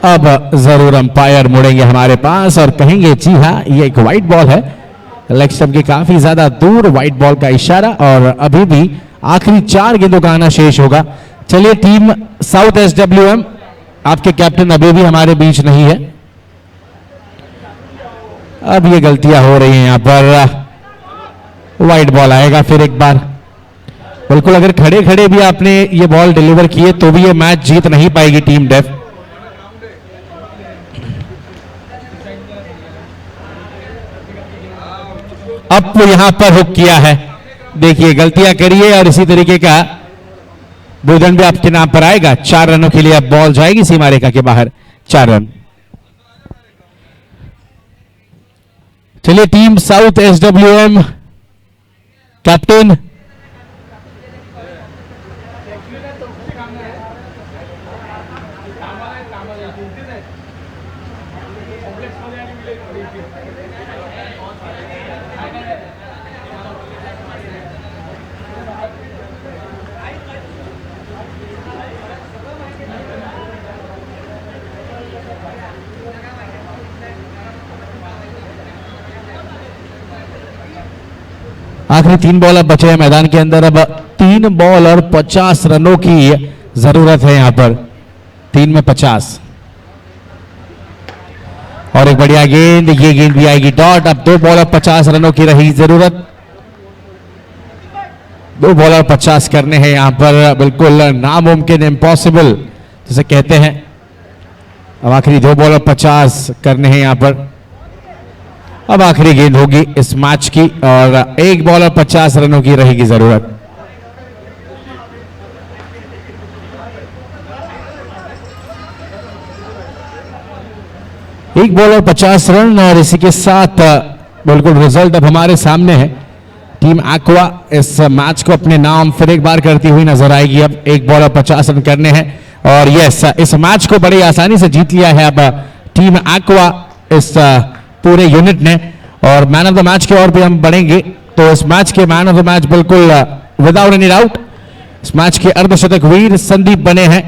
अब जरूर अंपायर मुड़ेंगे हमारे पास और कहेंगे जी हाँ ये एक वाइट बॉल है। लेग स्टंप के काफी ज्यादा दूर वाइट बॉल का इशारा और अभी भी आखिरी 4 गेंदों का आना शेष होगा। चलिए टीम साउथ SWM, आपके कैप्टन अभी भी हमारे बीच नहीं है। अब ये गलतियां हो रही हैं यहां पर। वाइट बॉल आएगा फिर एक बार। बिल्कुल अगर खड़े खड़े भी आपने ये बॉल डिलीवर किए तो भी ये मैच जीत नहीं पाएगी टीम डेफ। अब तो यहां पर हुक किया है। देखिए गलतियां करिए और इसी तरीके का भूदंड भी आपके नाम पर आएगा। 4 रनों के लिए अब बॉल जाएगी सीमा रेखा के बाहर। 4 रन। चलिए टीम साउथ SWM कैप्टन आखिरी 3 बॉल अब बचे हैं मैदान के अंदर। अब 3 बॉल और 50 रनों की जरूरत है यहां पर। 3 में 50 और एक बढ़िया गेंद, ये गेंद भी आएगी डॉट। अब 2 बॉल और 50 रनों की रही जरूरत। 2 बॉल और 50 करने हैं यहां पर। बिल्कुल नामुमकिन, इम्पॉसिबल जिसे कहते हैं। अब आखिरी 2 बॉल और 50 करने हैं यहां पर। अब आखिरी गेंद होगी इस मैच की और 1 बॉल और 50 रनों की रहेगी जरूरत। एक बॉल और 50 रन और इसी के साथ बिल्कुल रिजल्ट अब हमारे सामने है। टीम एक्वा इस मैच को अपने नाम फिर एक बार करती हुई नजर आएगी। अब 1 बॉल और 50 रन करने हैं और यस, इस मैच को बड़ी आसानी से जीत लिया है अब टीम एक्वा इस पूरे यूनिट ने। और मैन ऑफ द मैच की ओर भी हम बढ़ेंगे तो इस मैच के मैन ऑफ द मैच बिल्कुल विदाउट एनी डाउट इस मैच के अर्धशतक वीर संदीप बने हैं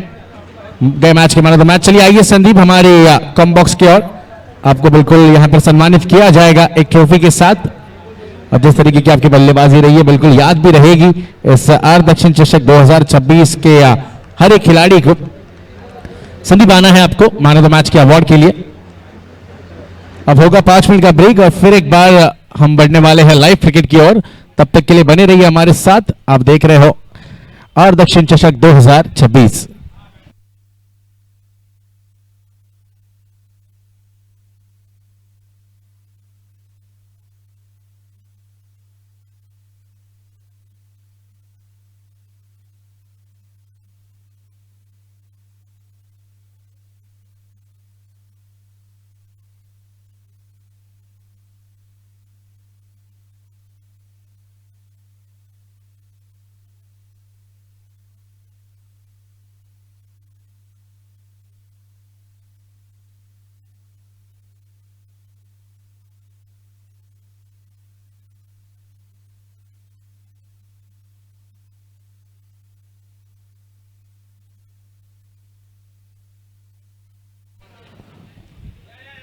गए मैच के मैन ऑफ द मैच। चलिए आइए संदीप हमारे कम बॉक्स की ओर, आपको बिल्कुल यहां पर सम्मानित किया जाएगा एक ट्रॉफी के साथ। और जिस तरीके की आपकी बल्लेबाजी रही है बिल्कुल याद भी रहेगी इस अर्ध दक्षिण चषक 2026 के हर एक खिलाड़ी को। संदीप आना है आपको मैन ऑफ द मैच के अवार्ड के लिए। अब होगा 5 मिनट का ब्रेक और फिर एक बार हम बढ़ने वाले हैं लाइव क्रिकेट की ओर। तब तक के लिए बने रहिए हमारे साथ। आप देख रहे हो और दक्षिण चषक 2026।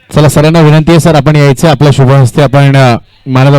चला सरांना विनंती आहे सर आपण यायचं आपल्या शुभ हस्ते आपण मॅन ऑफ द